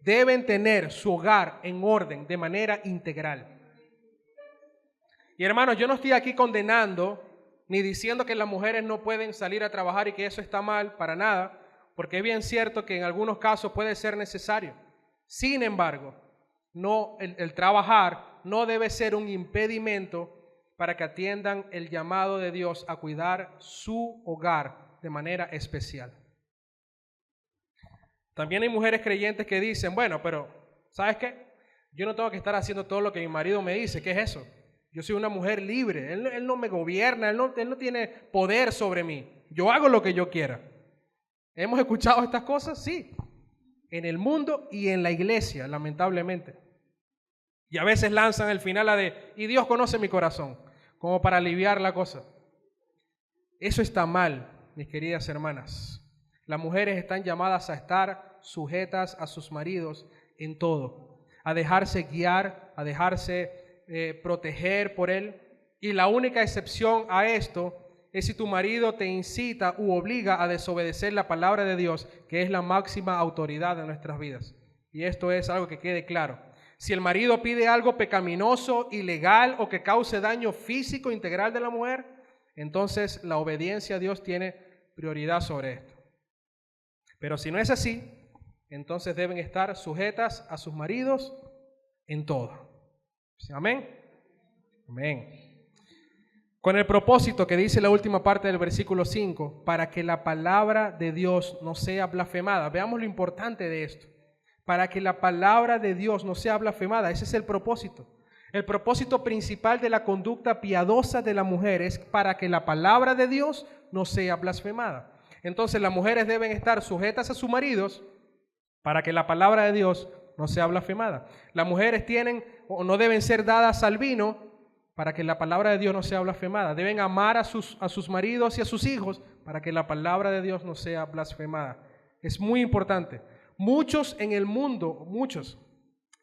Deben tener su hogar en orden de manera integral. Y hermanos, yo no estoy aquí condenando ni diciendo que las mujeres no pueden salir a trabajar y que eso está mal, para nada, porque es bien cierto que en algunos casos puede ser necesario. Sin embargo, el trabajar no debe ser un impedimento para que atiendan el llamado de Dios a cuidar su hogar de manera especial. También hay mujeres creyentes que dicen: bueno, pero ¿sabes qué? Yo no tengo que estar haciendo todo lo que mi marido me dice. ¿Qué es eso? Yo soy una mujer libre. Él no me gobierna, él no tiene poder sobre mí. Yo hago lo que yo quiera. ¿Hemos escuchado estas cosas? Sí. En el mundo y en la iglesia, lamentablemente. Y a veces lanzan el final y Dios conoce mi corazón, como para aliviar la cosa. Eso está mal, mis queridas hermanas. Las mujeres están llamadas a estar sujetas a sus maridos en todo, a dejarse guiar, a dejarse proteger por él. Y la única excepción a esto es si tu marido te incita u obliga a desobedecer la palabra de Dios, que es la máxima autoridad de nuestras vidas. Y esto es algo que quede claro. Si el marido pide algo pecaminoso, ilegal o que cause daño físico integral de la mujer, entonces la obediencia a Dios tiene prioridad sobre esto. Pero si no es así, entonces deben estar sujetas a sus maridos en todo. ¿Amén? Amén. Con el propósito que dice la última parte del versículo 5, para que la palabra de Dios no sea blasfemada. Veamos lo importante de esto. Para que la palabra de Dios no sea blasfemada. Ese es el propósito. El propósito principal de la conducta piadosa de la mujer es para que la palabra de Dios no sea blasfemada. Entonces las mujeres deben estar sujetas a sus maridos para que la palabra de Dios no sea blasfemada. Las mujeres tienen o no deben ser dadas al vino para que la palabra de Dios no sea blasfemada. Deben amar a sus maridos y a sus hijos para que la palabra de Dios no sea blasfemada. Es muy importante. Muchos en el mundo, muchos,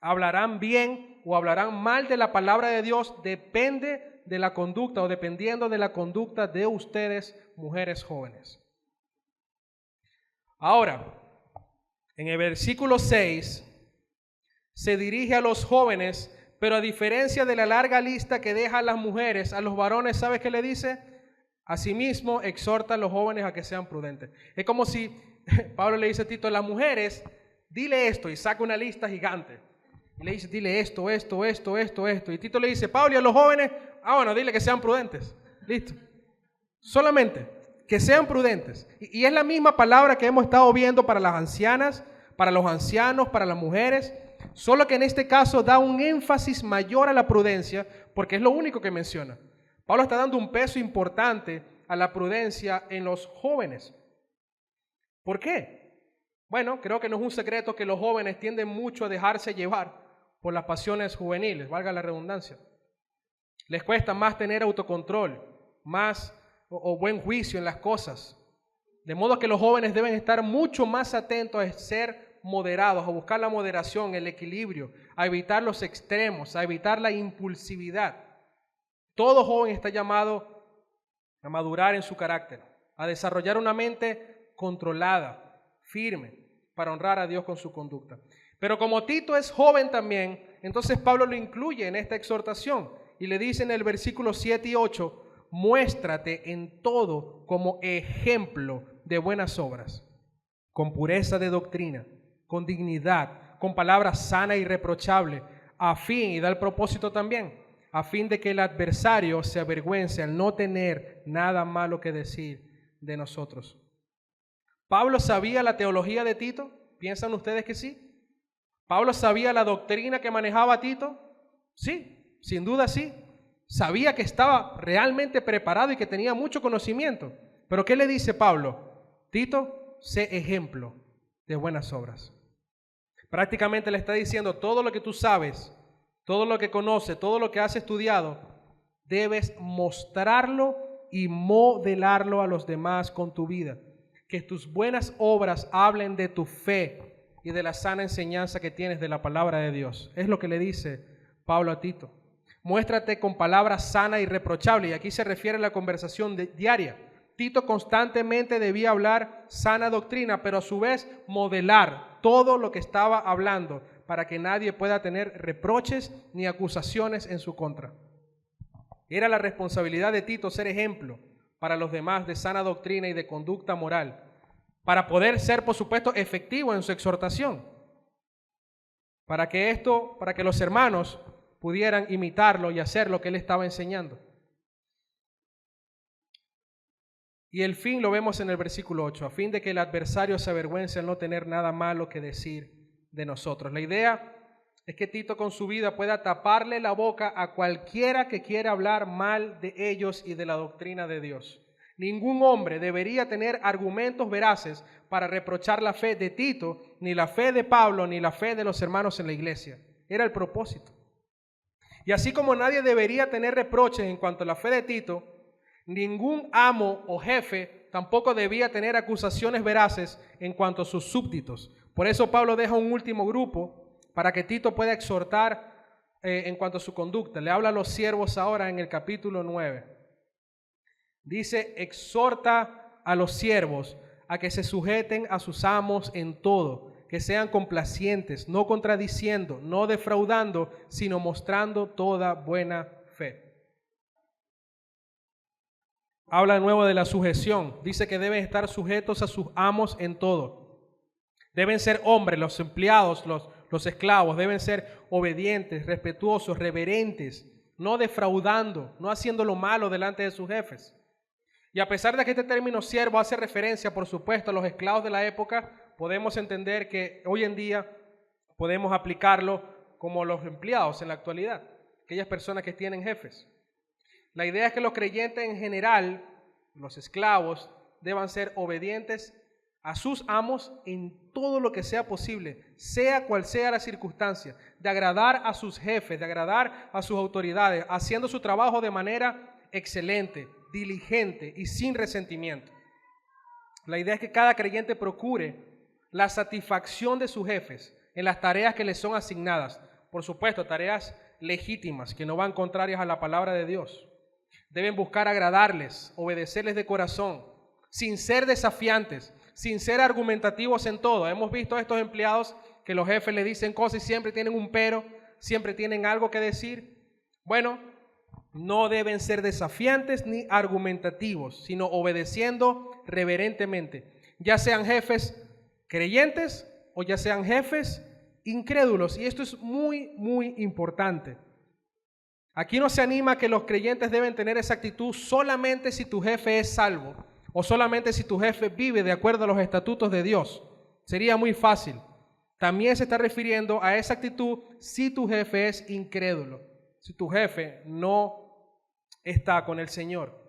hablarán bien o hablarán mal de la palabra de Dios, depende de la conducta o dependiendo de la conducta de ustedes, mujeres jóvenes. Ahora, en el versículo 6 se dirige a los jóvenes, pero a diferencia de la larga lista que deja a las mujeres, a los varones, ¿sabes qué le dice? Asimismo, exhorta a los jóvenes a que sean prudentes. Es como si Pablo le dice a Tito, las mujeres, dile esto, y saca una lista gigante. Y le dice, dile esto. Y Tito le dice, Pablo, y a los jóvenes, bueno, dile que sean prudentes. Listo. Solamente que sean prudentes. Y es la misma palabra que hemos estado viendo para las ancianas, para los ancianos, para las mujeres, solo que en este caso da un énfasis mayor a la prudencia, porque es lo único que menciona. Pablo está dando un peso importante a la prudencia en los jóvenes. ¿Por qué? Bueno, creo que no es un secreto que los jóvenes tienden mucho a dejarse llevar por las pasiones juveniles, valga la redundancia. Les cuesta más tener autocontrol, más o buen juicio en las cosas. De modo que los jóvenes deben estar mucho más atentos a ser moderados, a buscar la moderación, el equilibrio, a evitar los extremos, a evitar la impulsividad. Todo joven está llamado a madurar en su carácter, a desarrollar una mente controlada, firme, para honrar a Dios con su conducta. Pero como Tito es joven también, entonces Pablo lo incluye en esta exhortación y le dice en el versículo 7 y 8, muéstrate en todo como ejemplo de buenas obras, con pureza de doctrina, con dignidad, con palabra sana y irreprochable, a fin, y da el propósito también, a fin de que el adversario se avergüence al no tener nada malo que decir de nosotros. ¿Pablo sabía la teología de Tito? ¿Piensan ustedes que sí? ¿Pablo sabía la doctrina que manejaba Tito? Sí, sin duda sí. Sabía que estaba realmente preparado y que tenía mucho conocimiento. Pero ¿qué le dice Pablo? Tito, sé ejemplo de buenas obras. Prácticamente le está diciendo todo lo que tú sabes, todo lo que conoces, todo lo que has estudiado, debes mostrarlo y modelarlo a los demás con tu vida. Que tus buenas obras hablen de tu fe y de la sana enseñanza que tienes de la palabra de Dios. Es lo que le dice Pablo a Tito. Muéstrate con palabras sanas y reprochables. Y aquí se refiere a la conversación diaria. Tito constantemente debía hablar sana doctrina, pero a su vez modelar todo lo que estaba hablando para que nadie pueda tener reproches ni acusaciones en su contra. Era la responsabilidad de Tito ser ejemplo para los demás de sana doctrina y de conducta moral, para poder ser, por supuesto, efectivo en su exhortación, para que los hermanos pudieran imitarlo y hacer lo que él estaba enseñando. Y el fin lo vemos en el versículo 8, a fin de que el adversario se avergüence al no tener nada malo que decir de nosotros. La idea es que Tito con su vida pueda taparle la boca a cualquiera que quiera hablar mal de ellos y de la doctrina de Dios. Ningún hombre debería tener argumentos veraces para reprochar la fe de Tito, ni la fe de Pablo, ni la fe de los hermanos en la iglesia. Era el propósito. Y así como nadie debería tener reproches en cuanto a la fe de Tito, ningún amo o jefe tampoco debía tener acusaciones veraces en cuanto a sus súbditos. Por eso Pablo deja un último grupo para que Tito pueda exhortar en cuanto a su conducta. Le habla a los siervos ahora en el capítulo 9. Dice, exhorta a los siervos a que se sujeten a sus amos en todo, que sean complacientes, no contradiciendo, no defraudando, sino mostrando toda buena fe. Habla de nuevo de la sujeción. Dice que deben estar sujetos a sus amos en todo. Deben ser hombres, los empleados, los esclavos, deben ser obedientes, respetuosos, reverentes, no defraudando, no haciendo lo malo delante de sus jefes. Y a pesar de que este término siervo hace referencia, por supuesto, a los esclavos de la época, podemos entender que hoy en día podemos aplicarlo como los empleados en la actualidad, aquellas personas que tienen jefes. La idea es que los creyentes en general, los esclavos, deban ser obedientes a sus amos en todo lo que sea posible, sea cual sea la circunstancia, de agradar a sus jefes, de agradar a sus autoridades, haciendo su trabajo de manera excelente, diligente y sin resentimiento. La idea es que cada creyente procure la satisfacción de sus jefes en las tareas que les son asignadas. Por supuesto, tareas legítimas que no van contrarias a la palabra de Dios. Deben buscar agradarles, obedecerles de corazón, sin ser desafiantes, sin ser argumentativos en todo. Hemos visto a estos empleados que los jefes les dicen cosas y siempre tienen un pero, siempre tienen algo que decir. Bueno, no deben ser desafiantes ni argumentativos, sino obedeciendo reverentemente, ya sean jefes creyentes o ya sean jefes incrédulos. Y esto es muy, muy importante. Aquí no se anima que los creyentes deben tener esa actitud solamente si tu jefe es salvo o solamente si tu jefe vive de acuerdo a los estatutos de Dios. Sería muy fácil. También se está refiriendo a esa actitud si tu jefe es incrédulo, si tu jefe no está con el Señor.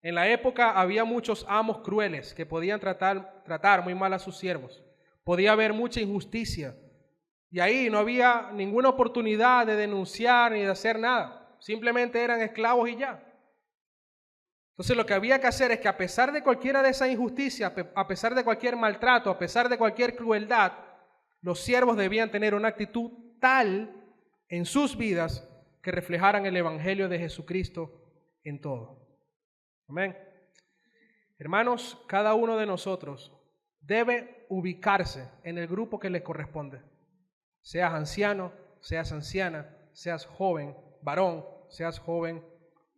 En la época había muchos amos crueles que podían tratar muy mal a sus siervos. Podía haber mucha injusticia. Y ahí no había ninguna oportunidad de denunciar ni de hacer nada. Simplemente eran esclavos y ya. Entonces lo que había que hacer es que a pesar de cualquiera de esa injusticia, a pesar de cualquier maltrato, a pesar de cualquier crueldad, los siervos debían tener una actitud tal en sus vidas que reflejaran el evangelio de Jesucristo en todo. Amén. Hermanos, cada uno de nosotros debe ubicarse en el grupo que le corresponde. Seas anciano, seas anciana, seas joven, varón, seas joven,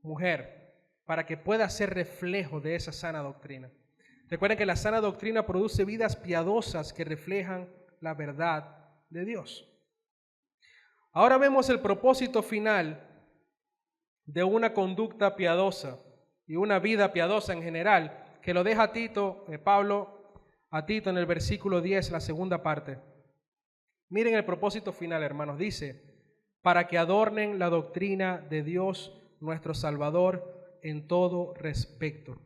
mujer, para que puedas ser reflejo de esa sana doctrina. Recuerden que la sana doctrina produce vidas piadosas que reflejan la verdad de Dios. Ahora vemos el propósito final de una conducta piadosa y una vida piadosa en general, que lo deja Pablo a Tito en el versículo 10, la segunda parte. Miren el propósito final, hermanos. Dice, para que adornen la doctrina de Dios nuestro Salvador en todo respecto.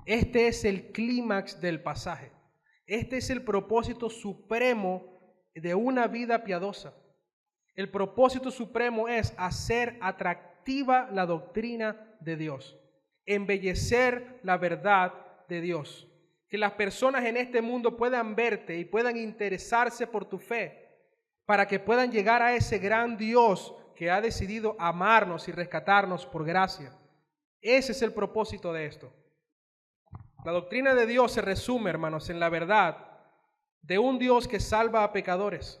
Este es el clímax del pasaje. Este es el propósito supremo de una vida piadosa. El propósito supremo es hacer atractiva la doctrina de Dios, embellecer la verdad de Dios, que las personas en este mundo puedan verte y puedan interesarse por tu fe, para que puedan llegar a ese gran Dios que ha decidido amarnos y rescatarnos por gracia. Ese es el propósito de esto. La doctrina de Dios se resume, hermanos, en la verdad de un Dios que salva a pecadores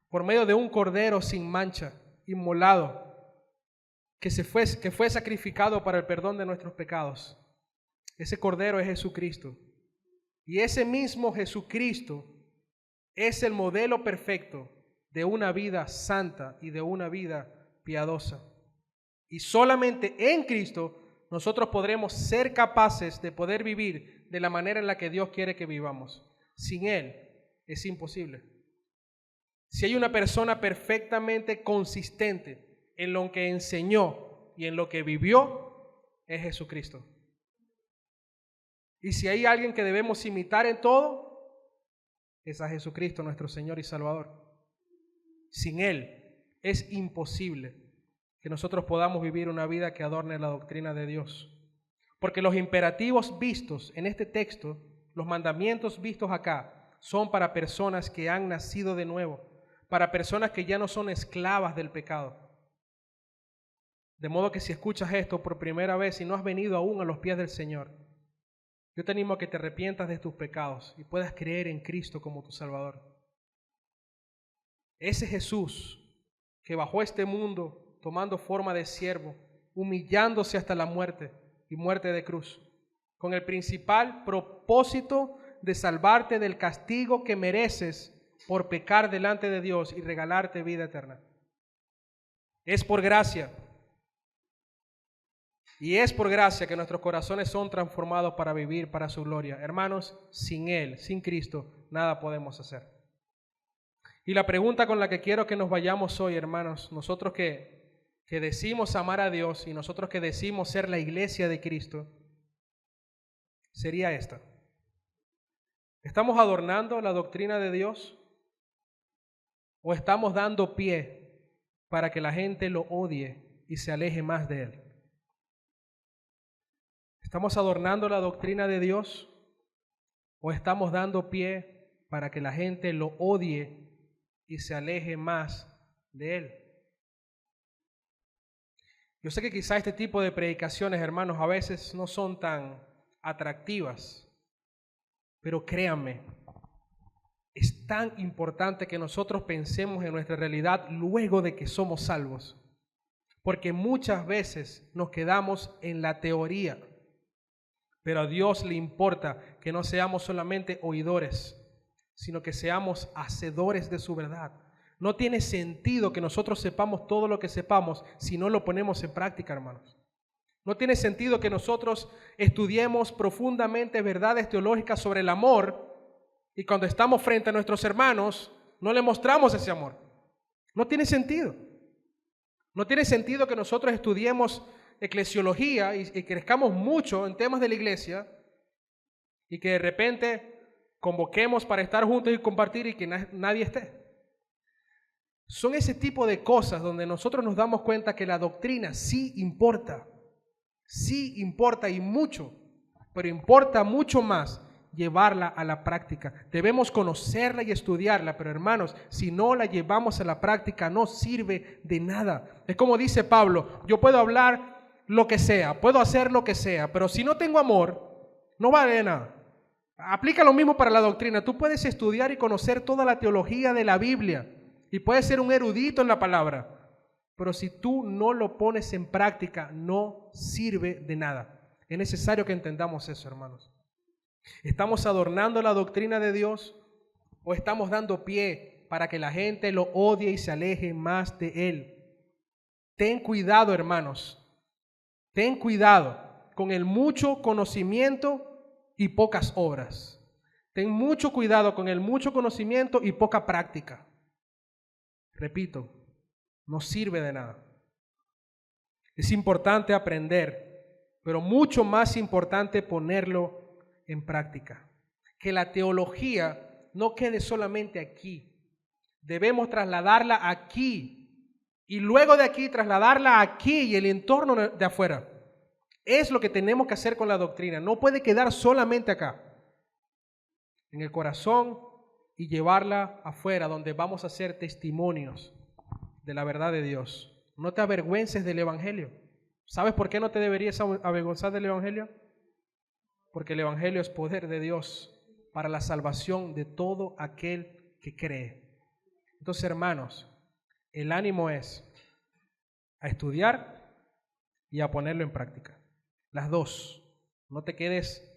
por medio de un cordero sin mancha, inmolado, que fue sacrificado para el perdón de nuestros pecados. Ese cordero es Jesucristo. Y ese mismo Jesucristo es el modelo perfecto de una vida santa y de una vida piadosa. Y solamente en Cristo nosotros podremos ser capaces de poder vivir de la manera en la que Dios quiere que vivamos. Sin Él es imposible. Si hay una persona perfectamente consistente en lo que enseñó y en lo que vivió, es Jesucristo. Y si hay alguien que debemos imitar en todo, es a Jesucristo, nuestro Señor y Salvador. Sin Él es imposible que nosotros podamos vivir una vida que adorne la doctrina de Dios. Porque los imperativos vistos en este texto, los mandamientos vistos acá, son para personas que han nacido de nuevo, para personas que ya no son esclavas del pecado. De modo que si escuchas esto por primera vez y no has venido aún a los pies del Señor, yo te animo a que te arrepientas de tus pecados y puedas creer en Cristo como tu Salvador. Ese Jesús que bajó a este mundo tomando forma de siervo, humillándose hasta la muerte y muerte de cruz, con el principal propósito de salvarte del castigo que mereces por pecar delante de Dios y regalarte vida eterna. Es por gracia. Y es por gracia que nuestros corazones son transformados para vivir para su gloria. Hermanos, sin Él, sin Cristo, nada podemos hacer. Y la pregunta con la que quiero que nos vayamos hoy, hermanos, nosotros que decimos amar a Dios y nosotros que decimos ser la iglesia de Cristo, sería esta. ¿Estamos adornando la doctrina de Dios o estamos dando pie para que la gente lo odie y se aleje más de Él? ¿Estamos adornando la doctrina de Dios o estamos dando pie para que la gente lo odie y se aleje más de Él? Yo sé que quizá este tipo de predicaciones, hermanos, a veces no son tan atractivas, pero créanme, es tan importante que nosotros pensemos en nuestra realidad luego de que somos salvos, porque muchas veces nos quedamos en la teoría, pero a Dios le importa que no seamos solamente oidores, sino que seamos hacedores de su verdad. No tiene sentido que nosotros sepamos todo lo que sepamos si no lo ponemos en práctica, hermanos. No tiene sentido que nosotros estudiemos profundamente verdades teológicas sobre el amor y cuando estamos frente a nuestros hermanos no le mostramos ese amor. No tiene sentido. No tiene sentido que nosotros estudiemos eclesiología y crezcamos mucho en temas de la iglesia y que de repente convoquemos para estar juntos y compartir y que nadie esté. Son ese tipo de cosas donde nosotros nos damos cuenta que la doctrina sí importa y mucho, pero importa mucho más llevarla a la práctica. Debemos conocerla y estudiarla, pero hermanos, si no la llevamos a la práctica no sirve de nada. Es como dice Pablo, yo puedo hablar lo que sea, puedo hacer lo que sea, pero si no tengo amor, no vale de nada. Aplica lo mismo para la doctrina. Tú puedes estudiar y conocer toda la teología de la Biblia y puedes ser un erudito en la palabra, pero si tú no lo pones en práctica, no sirve de nada. Es necesario que entendamos eso, hermanos. ¿Estamos adornando la doctrina de Dios o estamos dando pie para que la gente lo odie y se aleje más de Él? Ten cuidado, hermanos. Ten cuidado con el mucho conocimiento y pocas obras. Ten mucho cuidado con el mucho conocimiento y poca práctica. Repito, no sirve de nada. Es importante aprender, pero mucho más importante ponerlo en práctica. Que la teología no quede solamente aquí. Debemos trasladarla aquí y luego de aquí trasladarla aquí y el entorno de afuera. Es lo que tenemos que hacer con la doctrina. No puede quedar solamente acá, en el corazón, y llevarla afuera, donde vamos a ser testimonios de la verdad de Dios. No te avergüences del Evangelio. ¿Sabes por qué no te deberías avergonzar del Evangelio? Porque el Evangelio es poder de Dios para la salvación de todo aquel que cree. Entonces, hermanos, el ánimo es a estudiar y a ponerlo en práctica. Las dos. No te quedes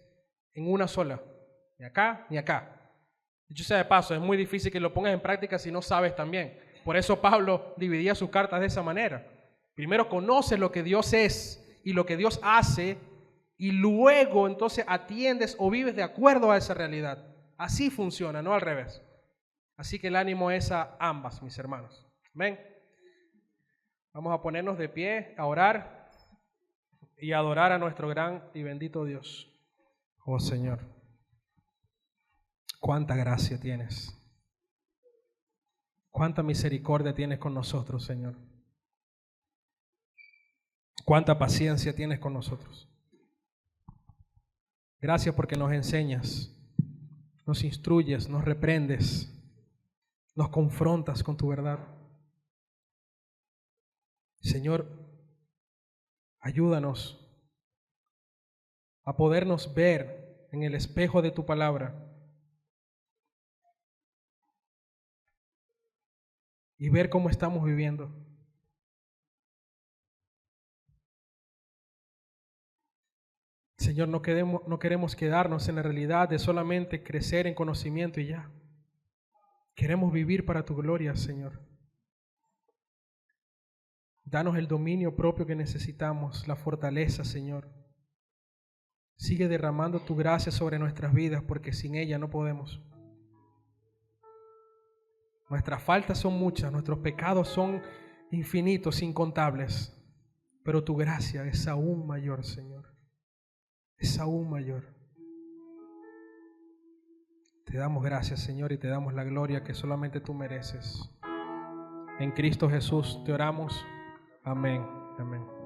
en una sola, ni acá ni acá. Dicho sea de paso, es muy difícil que lo pongas en práctica si no sabes también. Por eso Pablo dividía sus cartas de esa manera. Primero conoces lo que Dios es y lo que Dios hace y luego entonces atiendes o vives de acuerdo a esa realidad. Así funciona, no al revés. Así que el ánimo es a ambas, mis hermanos. Amén. Vamos a ponernos de pie, a orar y a adorar a nuestro gran y bendito Dios. Oh Señor, cuánta gracia tienes. Cuánta misericordia tienes con nosotros, Señor. Cuánta paciencia tienes con nosotros. Gracias porque nos enseñas, nos instruyes, nos reprendes, nos confrontas con tu verdad. Señor, ayúdanos a podernos ver en el espejo de tu palabra y ver cómo estamos viviendo. Señor, no queremos quedarnos en la realidad de solamente crecer en conocimiento y ya. Queremos vivir para tu gloria, Señor. Danos el dominio propio que necesitamos, la fortaleza, Señor. Sigue derramando tu gracia sobre nuestras vidas porque sin ella no podemos. Nuestras faltas son muchas, nuestros pecados son infinitos, incontables, pero tu gracia es aún mayor, Señor. Es aún mayor. Te damos gracias, Señor, y te damos la gloria que solamente tú mereces. En Cristo Jesús te oramos. Amén. Amén.